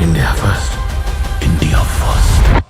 India first, India first.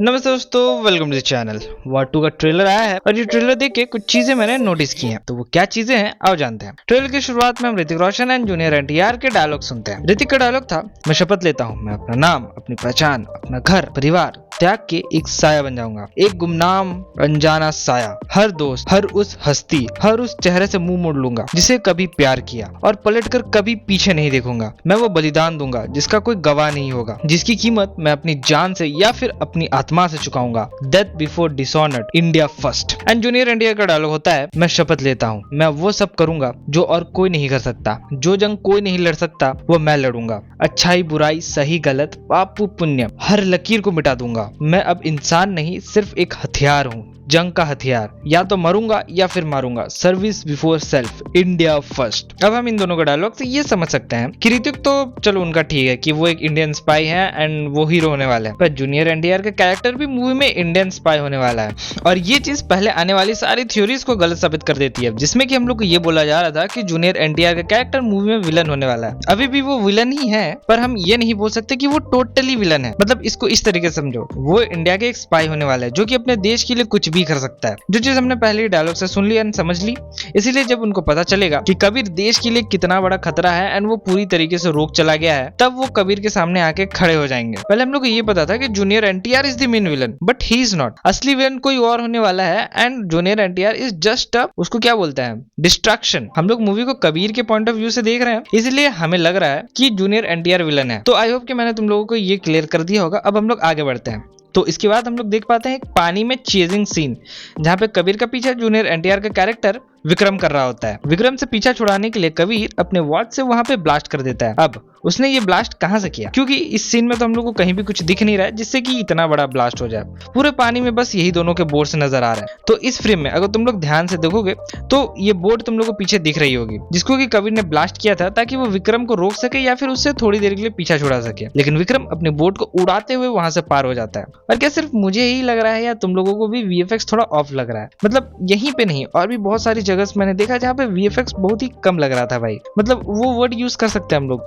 नमस्ते दोस्तों, welcome to the channel. वार 2 का ट्रेलर आया है और ये ट्रेलर देख के कुछ चीजें मैंने नोटिस की हैं। तो वो क्या चीजें हैं आओ जानते हैं। ट्रेलर की शुरुआत में हम ऋतिक रोशन एंड जूनियर एनटीआर के डायलॉग सुनते हैं। ऋतिक का डायलॉग था, मैं शपथ लेता हूँ मैं अपना नाम, अपनी पहचान, अपना घर परिवार त्याग के एक साया बन जाऊंगा, एक गुमनाम अनजाना साया। हर दोस्त, हर उस हस्ती, हर उस चेहरे से मुंह मोड़ लूंगा जिसे कभी प्यार किया और पलटकर कभी पीछे नहीं देखूंगा। मैं वो बलिदान दूंगा जिसका कोई गवाह नहीं होगा, जिसकी कीमत मैं अपनी जान से या फिर अपनी आत्मा से चुकाऊंगा। Death before dishonoured, India first. And junior NTR का डायलॉग होता है, मैं शपथ लेता हूँ मैं वो सब करूंगा जो और कोई नहीं कर सकता, जो जंग कोई नहीं लड़ सकता वो मैं लड़ूंगा। अच्छाई बुराई, सही गलत, पाप पुण्य, हर लकीर को मिटा दूंगा। मैं अब इंसान नहीं, सिर्फ एक हथियार हूँ, जंग का हथियार। या तो मरूंगा या फिर मारूंगा। Service before self, India first. अब हम इन दोनों का डायलॉग से ये समझ सकते हैं कि ऋतिक तो चलो उनका ठीक है कि वो एक इंडियन स्पाई है एंड वो हीरो होने वाला है, पर जूनियर एनटीआर का कैरेक्टर भी मूवी में इंडियन स्पाई होने वाला है। और ये चीज पहले आने वाली सारी थ्योरीज को गलत साबित कर देती है, जिसमें कि हम लोग को ये बोला जा रहा था कि जूनियर एनटीआर का कैरेक्टर मूवी में विलन होने वाला है। अभी भी वो विलन ही है, पर हम ये नहीं बोल सकते कि वो टोटली विलन है। मतलब इसको इस तरीके से समझो, वो इंडिया के एक स्पाई होने वाला है जो कि अपने देश के लिए कुछ भी कर सकता है। जो चीज हमने पहले डायलॉग से सुन ली एंड समझ ली। इसीलिए जब उनको पता चलेगा कि कबीर देश के लिए कितना बड़ा खतरा है एंड वो पूरी तरीके से रोक चला गया है, तब वो कबीर के सामने आके खड़े हो जाएंगे। पहले हम लोग को ये पता था कि junior NTR is the main villain, but he is not. असली विलन कोई और होने वाला है and junior NTR is just a, उसको क्या बोलते हैं, डिस्ट्रैक्शन। हम लोग मूवी को कबीर के पॉइंट ऑफ व्यू से देख रहे हैं, इसलिए हमें लग रहा है कि जूनियर एनटीआर विलन है। तो आई होप कि मैंने तुम लोगों को ये क्लियर कर दिया होगा। अब हम लोग आगे बढ़ते हैं। तो इसके बाद हम लोग देख पाते हैं एक पानी में चेजिंग सीन, जहां पे कबीर का पीछा जूनियर एनटीआर का कैरेक्टर विक्रम कर रहा होता है। विक्रम से पीछा छुड़ाने के लिए कबीर अपने वॉच से वहां पे ब्लास्ट कर देता है। अब उसने ये ब्लास्ट कहां से किया, क्योंकि इस सीन में तो हम लोग को कहीं भी कुछ दिख नहीं रहा है जिससे कि इतना बड़ा ब्लास्ट हो जाए। पूरे पानी में बस यही दोनों के बोर्ड से नजर आ रहे हैं। तो इस फ्रेम में अगर तुम लोग ध्यान से देखोगे तो ये बोर्ड तुम लोग को पीछे दिख रही होगी, जिसको कि कबीर ने ब्लास्ट किया था ताकि वो विक्रम को रोक सके या फिर उससे थोड़ी देर के लिए पीछा छुड़ा सके। लेकिन विक्रम अपने बोर्ड को उड़ाते हुए वहां से पार हो जाता है। और क्या सिर्फ मुझे ही लग रहा है या तुम लोगों को भी वीएफएक्स थोड़ा ऑफ लग रहा है? मतलब यहीं पे नहीं, और भी बहुत सारी जगह मैंने देखा जहाँ पे वीएफएक्स बहुत ही कम लग रहा था भाई। मतलब वो वर्ड यूज कर सकते हैं हम लोग,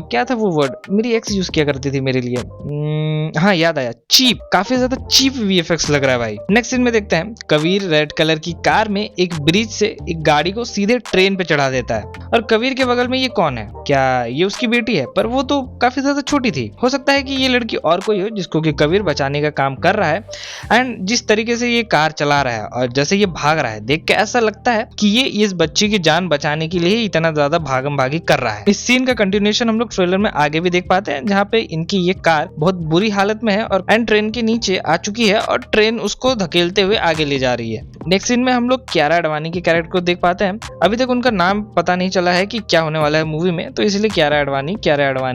क्या था वो वर्ड, मेरी एक्स यूज किया करती थी मेरे लिए, हाँ याद आया, चीप। काफी ज्यादा चीप वीएफएक्स लग रहा है भाई। नेक्स्ट सीन में देखते हैं, कबीर रेड कलर की कार में एक ब्रिज से एक गाड़ी को सीधे ट्रेन पे चढ़ा देता है। और कबीर के बगल में ये कौन है? क्या ये उसकी बेटी है? पर वो तो काफी ज्यादा छोटी थी। हो सकता है कि ये लड़की और कोई हो जिसको कि कबीर बचाने का काम कर रहा है। एंड जिस तरीके से ये कार चला रहा है और जैसे ये भाग रहा है, देख के ऐसा लगता है कि ये इस बच्ची की जान बचाने के लिए इतना ज्यादा भागम भागी कर रहा है। इस सीन का कंटिन्यूएशन हम लोग ट्रेलर में आगे भी देख पाते हैं, जहाँ पे इनकी ये कार बहुत बुरी हालत में है और एंड ट्रेन के नीचे आ चुकी है और ट्रेन उसको धकेलते हुए आगे ले जा रही है। नेक्स्ट सीन में हम लोग कियारा आडवाणी के कैरेक्टर को देख पाते हैं। अभी तक उनका नाम पता नहीं चला है कि क्या होने वाला है मूवी में, तो इसलिए कियारा आडवाणी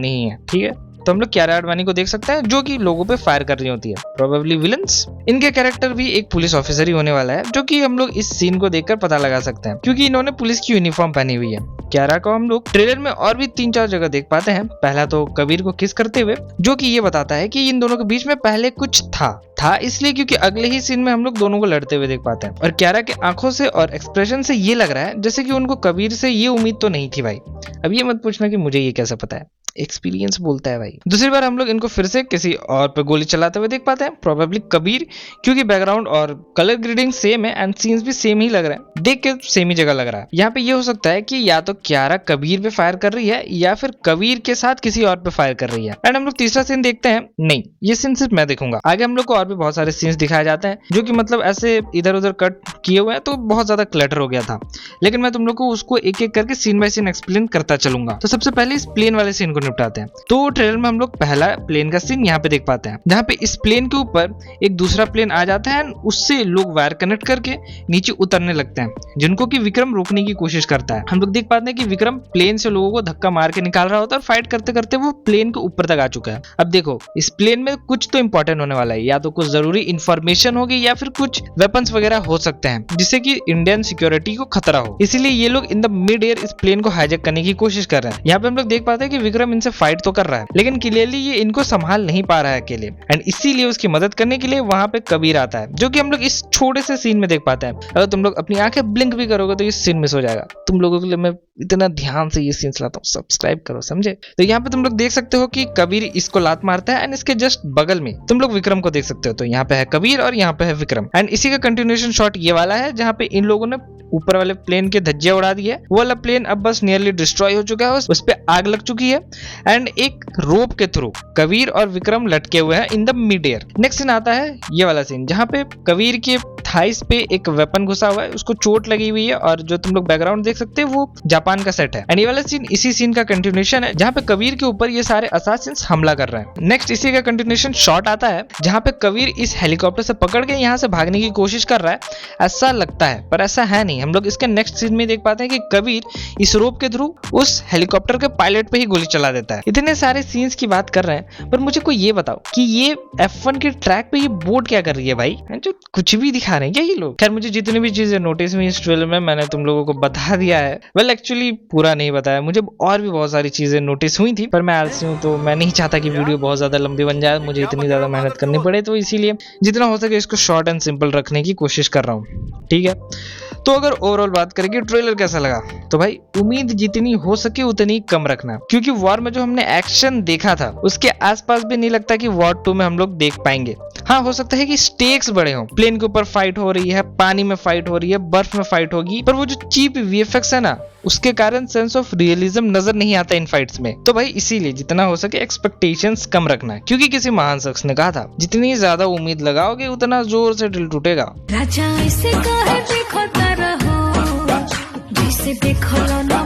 ही है, ठीक है। तो हम लोग कियारा आडवाणी को देख सकते हैं जो कि लोगों पे फायर कर रही होती है, प्रोबेबली विलन्स। इनके कैरेक्टर भी एक पुलिस ऑफिसर ही होने वाला है, जो कि हम लोग इस सीन को देखकर पता लगा सकते हैं क्योंकि इन्होंने पुलिस की यूनिफॉर्म पहनी हुई है। कियारा को हम लोग ट्रेलर में और भी 3-4 जगह देख पाते हैं। पहला तो कबीर को किस करते हुए, जो कि ये बताता है कि इन दोनों के बीच में पहले कुछ था इसलिए क्योंकि अगले ही सीन में हम लोग दोनों को लड़ते हुए देख पाते हैं। और कियारा के आंखों से और एक्सप्रेशन से ये लग रहा है जैसे कि उनको कबीर से ये उम्मीद तो नहीं थी भाई। अब ये मत पूछना कि मुझे ये कैसे पता है, एक्सपीरियंस बोलता है भाई। दूसरी बार हम लोग इनको फिर से किसी और पे गोली चलाते हुए देख पाते हैं, प्रोबेबली कबीर, क्योंकि बैकग्राउंड और कलर ग्रेडिंग सेम है एंड सीन्स भी सेम ही लग रहा है, देख के सेम ही जगह लग रहा है। यहाँ पे ये हो सकता है कि या तो कियारा कबीर पे फायर कर रही है या फिर कबीर के साथ किसी और पे फायर कर रही है। एंड हम लोग तीसरा सीन देखते हैं, नहीं ये सीन सिर्फ मैं देखूंगा, आगे हम लोग को और भी बहुत सारे सीन्स दिखाए जाते हैं जो कि मतलब ऐसे इधर उधर कट किए हुए हैं, तो बहुत ज्यादा क्लटर हो गया था। लेकिन मैं तुम लोग को उसको एक एक करके सीन बाय सीन एक्सप्लेन करता चलूंगा। तो सबसे पहले इस प्लेन वाले सीन को निपटाते हैं। तो ट्रेलर में हम लोग पहला प्लेन का सीन यहाँ पे देख पाते हैं, जहाँ पे इस प्लेन के ऊपर एक दूसरा प्लेन आ जाता है, उससे लोग वायर कनेक्ट करके नीचे उतरने लगते हैं, जिनको कि विक्रम रोकने की कोशिश करता है। हम लोग देख पाते हैं कि विक्रम प्लेन से लोगों को धक्का मार के निकाल रहा होता है और फाइट करते करते वो प्लेन के ऊपर तक आ चुका है। अब देखो इस प्लेन में कुछ तो इंपॉर्टेंट होने वाला है, या तो कुछ जरूरी इंफॉर्मेशन होगी या फिर कुछ वेपन्स वगैरह हो सकते हैं जिससे कि इंडियन सिक्योरिटी को खतरा हो। इसीलिए ये लोग इन द मिड एयर इस प्लेन को हाईजैक करने की कोशिश कर रहे हैं। यहाँ पे हम लोग देख पाते हैं कि विक्रम विक्रम इनसे फाइट तो कर रहा है, लेकिन क्लियरली ये इनको संभाल नहीं पा रहा है अकेले, एंड इसीलिए उसकी मदद करने के लिए वहां पे कबीर आता है, जो कि हम लोग इस छोटे से सीन में देख पाते हैं। अगर तुम लोग अपनी आंखें ब्लिंक भी करोगे तो ये सीन मिस हो जाएगा। तुम लोगों के लिए मैं इतना ध्यान से ये सीन चलाता हूँ, सब्सक्राइब करो, समझे? तो यहाँ पे तुम लोग देख सकते हो कि कबीर इसको लात मारता है, एंड इसके जस्ट बगल में तुम लोग विक्रम को देख सकते हो। तो यहाँ पे है कबीर और यहाँ पे है विक्रम, एंड इसी का कंटिन्यूएशन शॉट ये वाला है जहाँ पे इन लोगों ने ऊपर वाले प्लेन के धज्जियां उड़ा दी है। वो वाला प्लेन अब बस नियरली डिस्ट्रॉय हो चुका है, उस पे आग लग चुकी है, एंड एक रोप के थ्रू कबीर और विक्रम लटके हुए हैं in the mid air. Next scene आता है ये वाला सीन जहाँ पे कबीर के थाइस पे एक वेपन घुसा हुआ है, उसको चोट लगी हुई है, और जो तुम लोग बैकग्राउंड देख सकते हैं वो जापान का सेट है। एंड ये वाला सीन इसी सीन का कंटिन्यूएशन है जहाँ पे कबीर के ऊपर ये सारे असासिन्स हमला कर रहे हैं। नेक्स्ट इसी का कंटिन्यूएशन शॉट आता है जहाँ पे कबीर इस हेलीकॉप्टर से पकड़ के यहाँ से भागने की कोशिश कर रहा है, ऐसा लगता है पर ऐसा है नहीं। हम लोग इसके नेक्स्ट सीन में देख पाते हैं कि कबीर इस रोप के थ्रू उस हेलीकॉप्टर के पायलट पे ही गोली चला देता है। इतने सारे सीन्स की बात कर रहे हैं, पर मुझे कोई ये बताओ कि ये F1 के ट्रैक पे ये बोट क्या कर रही है भाई? जो कुछ भी दिखा रहे हैं क्या ये लोग? खैर, मुझे जितनी भी चीजें नोटिस हुई इस ट्रेलर में मैंने तुम लोगों को बता दिया है। वेल एक्चुअली पूरा नहीं बताया, मुझे और भी बहुत सारी चीजें नोटिस हुई थी, पर मैं आलसी हूँ तो मैं नहीं चाहता कि वीडियो बहुत ज्यादा लंबी बन जाए, मुझे इतनी ज्यादा मेहनत करनी पड़े, तो इसीलिए जितना हो सके इसको शॉर्ट एंड सिंपल रखने की कोशिश कर रहा हूँ। ठीक है, तो अगर ओवरऑल बात करें कि ट्रेलर कैसा लगा, तो भाई उम्मीद जितनी हो सके उतनी कम रखना, क्योंकि वॉर में जो हमने एक्शन देखा था उसके आसपास भी नहीं लगता कि वॉर 2 में हम लोग देख पाएंगे। हाँ, हो सकता है कि स्टेक्स बड़े हों, प्लेन के ऊपर फाइट हो रही है, पानी में फाइट हो रही है, बर्फ में फाइट होगी, पर वो जो चीप वीएफएक्स है ना, उसके कारण सेंस ऑफ रियलिज्म नजर नहीं आता इन फाइट्स में। तो भाई इसीलिए जितना हो सके एक्सपेक्टेशंस कम रखना है, क्योंकि किसी महान शख्स ने कहा था जितनी ज्यादा उम्मीद लगाओगे उतना जोर से दिल टूटेगा। राजा ऐसे कहे देखो तारा हो, जिसे देखो ना